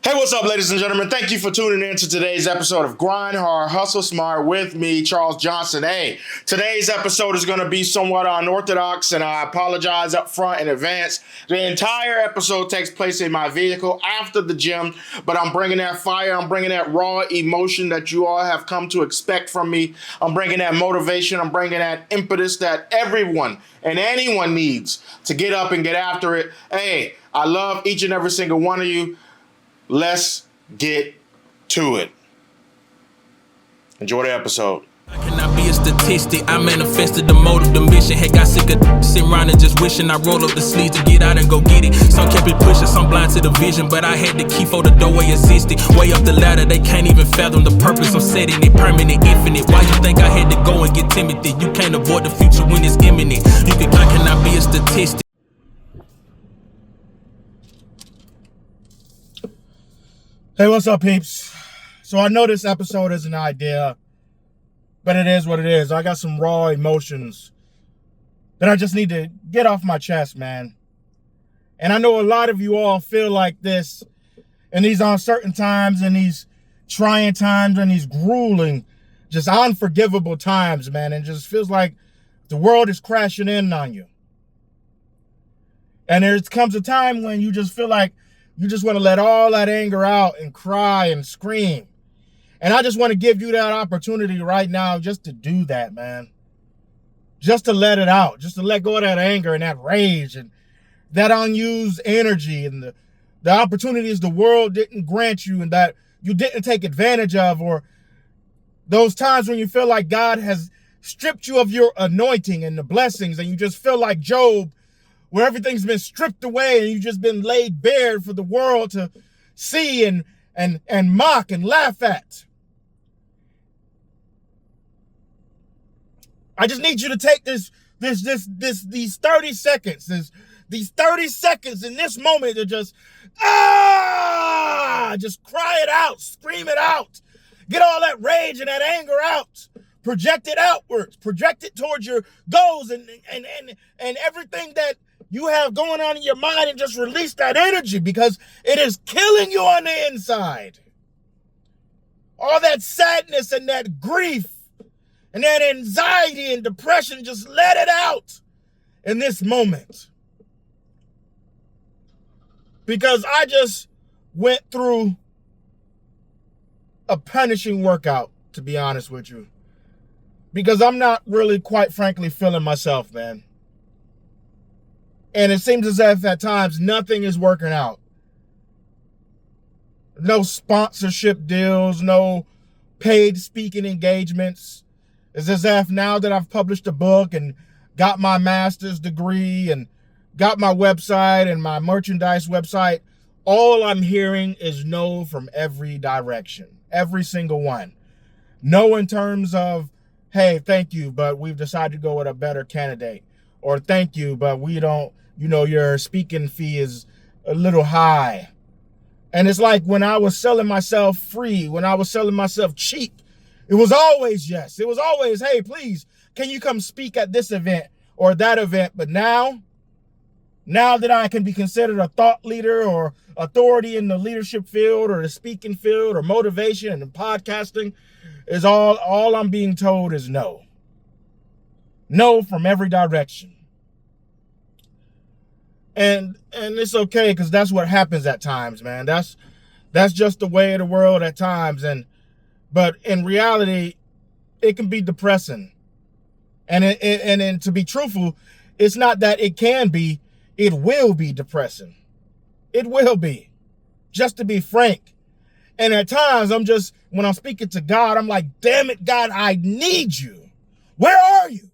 Hey, what's up, ladies and gentlemen? Thank you for tuning in to today's episode of Grind Hard, Hustle Smart with me, Charles Johnson. Hey, today's episode is going to be somewhat unorthodox, and I apologize up front in advance. The entire episode takes place in my vehicle after the gym, but I'm bringing that fire, I'm bringing that raw emotion that you all have come to expect from me. I'm bringing that motivation, I'm bringing that impetus that everyone and anyone needs to get up and get after it. Hey, I love each and every single one of you. Let's get to it. Enjoy the episode. I cannot be a statistic. I manifested the motive, the mission. Had got sick of sitting around and just wishing I roll up the sleeves to get out and go get it. Some kept it pushing, some blind to the vision, but I had the key for the doorway existed. Way up the ladder, they can't even fathom the purpose. I'm setting it permanent, infinite. Why you think I had to go and get timid? You can't avoid the future when it's imminent. I cannot be a statistic. Hey, what's up, peeps? So I know this episode is an idea, but it is what it is. I got some raw emotions that I just need to get off my chest, man. And I know a lot of you all feel like this in these uncertain times and these trying times and these grueling, just unforgivable times, man. And it just feels like the world is crashing in on you. And there comes a time when you just feel like you just want to let all that anger out and cry and scream. And I just want to give you that opportunity right now just to do that, man. Just to let it out. Just to let go of that anger and that rage and that unused energy and the opportunities the world didn't grant you and that you didn't take advantage of, or those times when you feel like God has stripped you of your anointing and the blessings and you just feel like Job, where everything's been stripped away and you've just been laid bare for the world to see and mock and laugh at. I just need you to take these 30 seconds, these 30 seconds in this moment to just cry it out, scream it out, get all that rage and that anger out. Project it outwards, project it towards your goals and everything that you have going on in your mind, and just release that energy because it is killing you on the inside. All that sadness and that grief and that anxiety and depression, just let it out in this moment. Because I just went through a punishing workout, to be honest with you. Because I'm not really, quite frankly, feeling myself, man. And it seems as if at times nothing is working out. No sponsorship deals, no paid speaking engagements. It's as if now that I've published a book and got my master's degree and got my website and my merchandise website, all I'm hearing is no from every direction. Every single one. No in terms of, hey, thank you, but we've decided to go with a better candidate. Or thank you, but we don't, your speaking fee is a little high. And it's like when I was selling myself free, when I was selling myself cheap, it was always yes. It was always, hey, please, can you come speak at this event or that event? But now that I can be considered a thought leader or authority in the leadership field or the speaking field or motivation and podcasting, is all I'm being told is no. No from every direction. And it's okay, because that's what happens at times, man. That's just the way of the world at times. But in reality, it can be depressing. And to be truthful, it's not that it can be, it will be depressing. It will be. Just to be frank. And at times, when I'm speaking to God, I'm like, damn it, God, I need you. Where are you?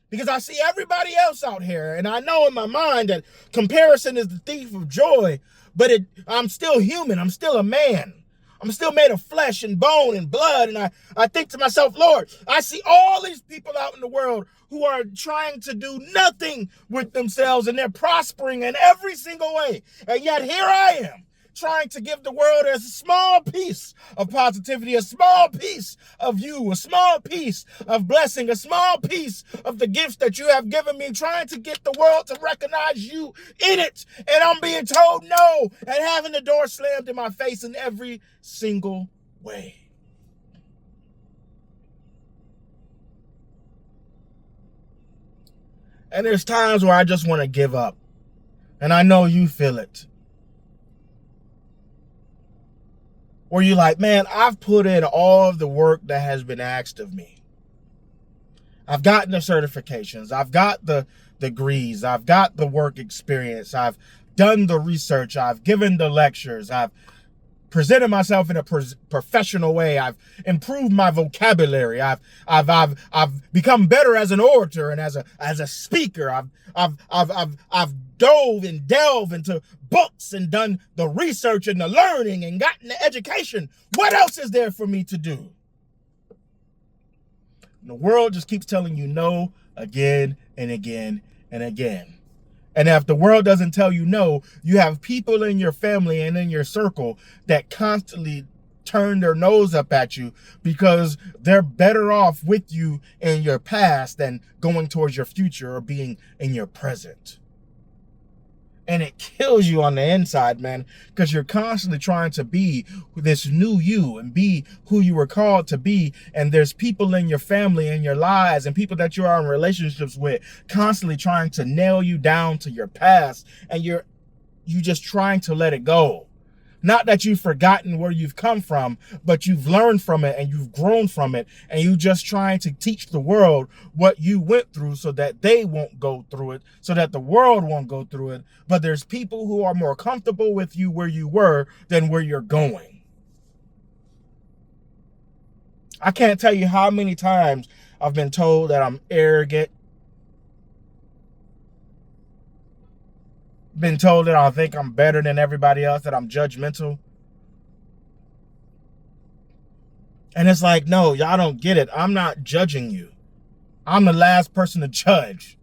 Because I see everybody else out here, and I know in my mind that comparison is the thief of joy, but I'm still human. I'm still a man. I'm still made of flesh and bone and blood, and I think to myself, Lord, I see all these people out in the world who are trying to do nothing with themselves, and they're prospering in every single way. And yet here I am, trying to give the world a small piece of positivity, a small piece of you, a small piece of blessing, a small piece of the gifts that you have given me, trying to get the world to recognize you in it. And I'm being told no and having the door slammed in my face in every single way. And there's times where I just want to give up. And I know you feel it. Where you're like, man, I've put in all of the work that has been asked of me. I've gotten the certifications. I've got the degrees. I've got the work experience. I've done the research. I've given the lectures. I've presented myself in a professional way. I've improved my vocabulary. I've become better as an orator and as a speaker. I've dove and delved into books and done the research and the learning and gotten the education. What else is there for me to do? And the world just keeps telling you no again and again and again. And if the world doesn't tell you no, you have people in your family and in your circle that constantly turn their nose up at you because they're better off with you in your past than going towards your future or being in your present. And it kills you on the inside, man, because you're constantly trying to be this new you and be who you were called to be. And there's people in your family and your lives and people that you are in relationships with constantly trying to nail you down to your past. And you just trying to let it go. Not that you've forgotten where you've come from, but you've learned from it and you've grown from it. And you just trying to teach the world what you went through so that they won't go through it, so that the world won't go through it. But there's people who are more comfortable with you where you were than where you're going. I can't tell you how many times I've been told that I'm arrogant. Been told that I think I'm better than everybody else, that I'm judgmental. And it's like, no, y'all don't get it. I'm not judging you. I'm the last person to judge.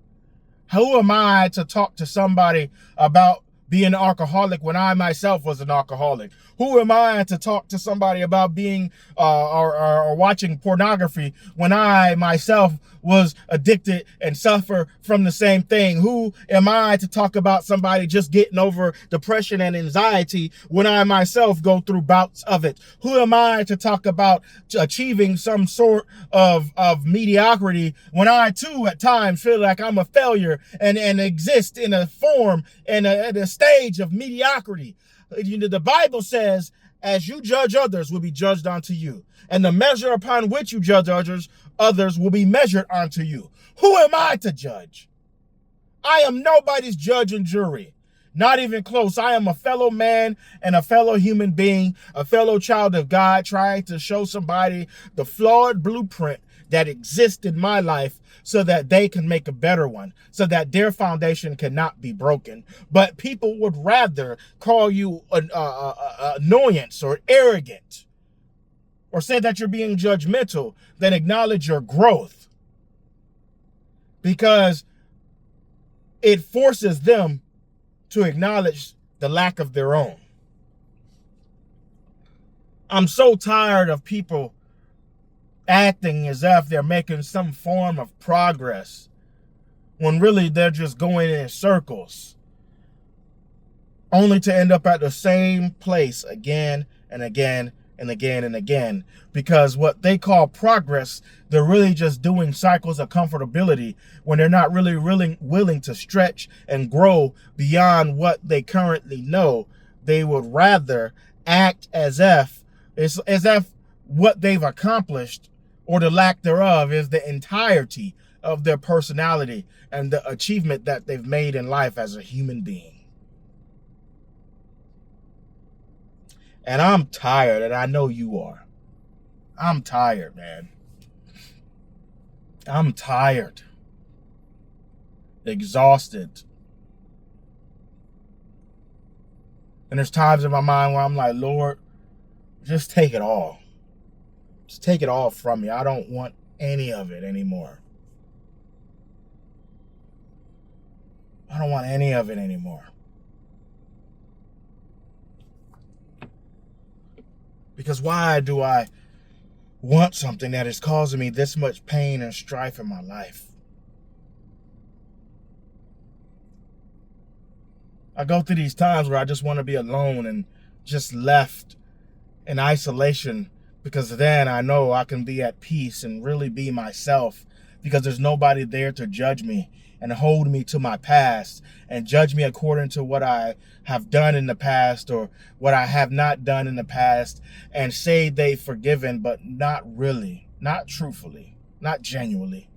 Who am I to talk to somebody about being an alcoholic when I myself was an alcoholic? Who am I to talk to somebody about being or watching pornography when I myself was addicted and suffer from the same thing? Who am I to talk about somebody just getting over depression and anxiety when I myself go through bouts of it? Who am I to talk about achieving some sort of mediocrity when I too at times feel like I'm a failure and exist in a form and a stage of mediocrity? You know, the Bible says, as you judge others will be judged unto you. And the measure upon which you judge others will be measured unto you. Who am I to judge? I am nobody's judge and jury. Not even close. I am a fellow man and a fellow human being, a fellow child of God, trying to show somebody the flawed blueprint that exists in my life so that they can make a better one, so that their foundation cannot be broken. But people would rather call you an annoyance or arrogant or say that you're being judgmental than acknowledge your growth, because it forces them to acknowledge the lack of their own. I'm so tired of people acting as if they're making some form of progress when really they're just going in circles, only to end up at the same place again and again and again and again. Because what they call progress, they're really just doing cycles of comfortability when they're not really willing to stretch and grow beyond what they currently know. They would rather act as if what they've accomplished or the lack thereof is the entirety of their personality and the achievement that they've made in life as a human being. And I'm tired, and I know you are. I'm tired, man. I'm tired. Exhausted. And there's times in my mind where I'm like, Lord, just take it all. Just take it all from me. I don't want any of it anymore. I don't want any of it anymore. Because why do I want something that is causing me this much pain and strife in my life? I go through these times where I just want to be alone and just left in isolation, because then I know I can be at peace and really be myself, because there's nobody there to judge me and hold me to my past and judge me according to what I have done in the past or what I have not done in the past, and say they've forgiven, but not really, not truthfully, not genuinely.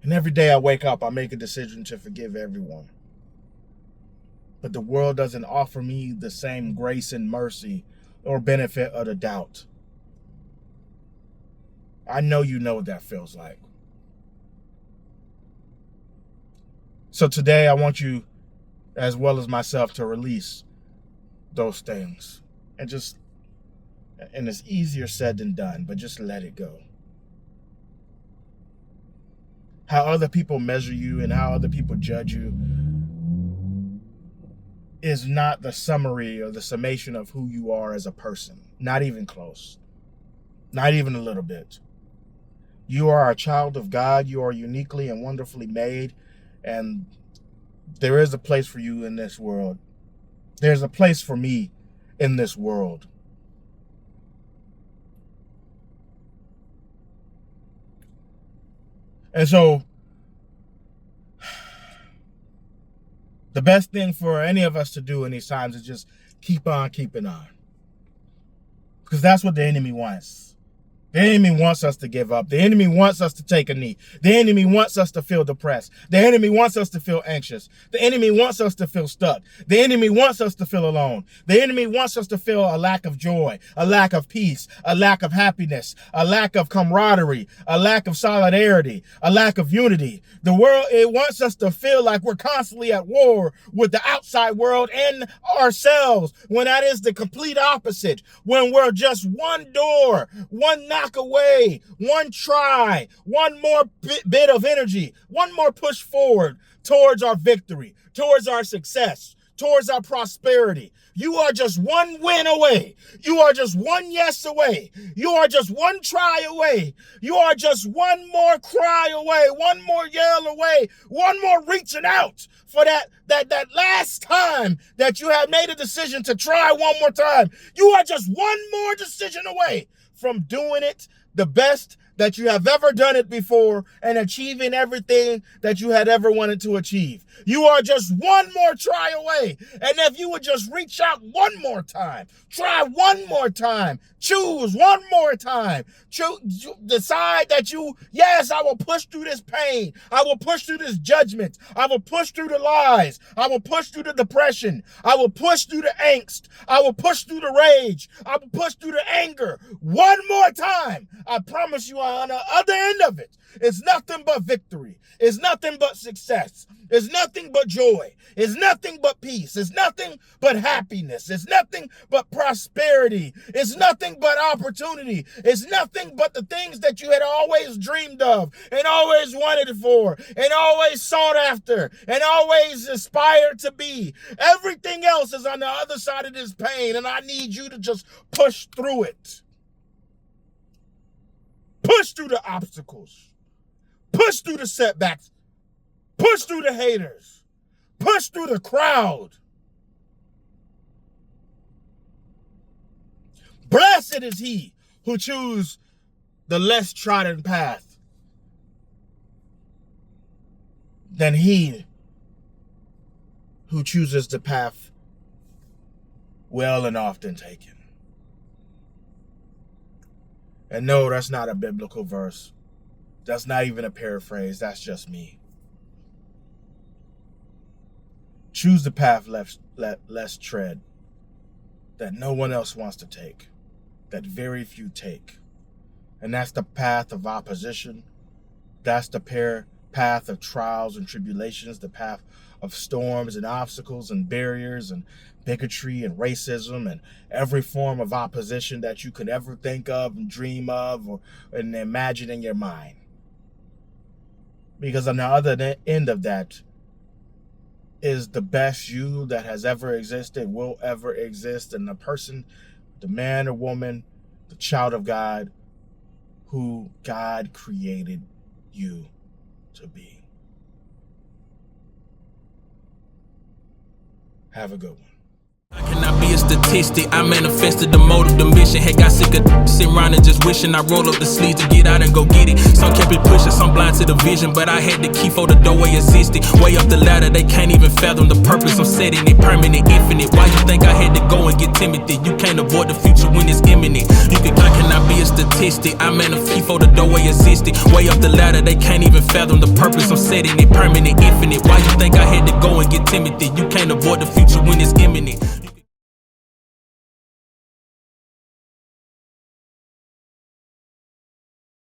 And every day I wake up, I make a decision to forgive everyone. But the world doesn't offer me the same grace and mercy or benefit of the doubt. I know you know what that feels like. So today I want you, as well as myself, to release those things. And it's easier said than done, but just let it go. How other people measure you and how other people judge you is not the summary or the summation of who you are as a person. Not even close. Not even a little bit. You are a child of God. You are uniquely and wonderfully made. And there is a place for you in this world. There's a place for me in this world. And so, the best thing for any of us to do in these times is just keep on keeping on. Because that's what the enemy wants. The enemy wants us to give up. The enemy wants us to take a knee. The enemy wants us to feel depressed. The enemy wants us to feel anxious. The enemy wants us to feel stuck. The enemy wants us to feel alone. The enemy wants us to feel a lack of joy, a lack of peace, a lack of happiness, a lack of camaraderie, a lack of solidarity, a lack of unity. The world, it wants us to feel like we're constantly at war with the outside world and ourselves, when that is the complete opposite. When we're just one door, one knock away, one try, one more bit of energy, one more push forward towards our victory, towards our success, towards our prosperity. You are just one win away. You are just one yes away. You are just one try away. You are just one more cry away, one more yell away, one more reaching out for that last time that you have made a decision to try one more time. You are just one more decision away from doing it the best that you have ever done it before and achieving everything that you had ever wanted to achieve. You are just one more try away. And if you would just reach out one more time, try one more time, choose one more time, decide that yes, I will push through this pain. I will push through this judgment. I will push through the lies. I will push through the depression. I will push through the angst. I will push through the rage. I will push through the anger. One more time. I promise you, on the other end of it, it's nothing but victory. It's nothing but success. It's nothing but joy. It's nothing but peace. It's nothing but happiness. It's nothing but prosperity. It's nothing but opportunity. It's nothing but the things that you had always dreamed of and always wanted for and always sought after and always aspired to be. Everything else is on the other side of this pain, and I need you to just push through it. Push through the obstacles. Push through the setbacks. Push through the haters. Push through the crowd. Blessed is he who chooses the less trodden path than he who chooses the path well and often taken. And no, that's not a biblical verse. That's not even a paraphrase. That's just me. Choose the path less tread, that no one else wants to take, that very few take. And that's the path of opposition. That's the path of trials and tribulations, the path of storms and obstacles and barriers and bigotry and racism and every form of opposition that you could ever think of and dream of and imagine in your mind. Because on the other end of that is the best you that has ever existed, will ever exist, and the person, the man or woman, the child of God who God created you to be. Have a good one. I cannot be a statistic. I manifested the motive, the mission. Had got sick of sitting around and just wishing I roll up the sleeves to get out and go get it. Some kept it pushing, some blind to the vision, but I had the key for the doorway existed. Way up the ladder, they can't even fathom the purpose. I'm setting it permanent, infinite. Why you think I had to go and get timid? You can't avoid the future when it's imminent. I cannot be a statistic. I manifest for the doorway existed. Way up the ladder, they can't even fathom the purpose. I'm setting it permanent, infinite. Why you think I had to go and get timid? You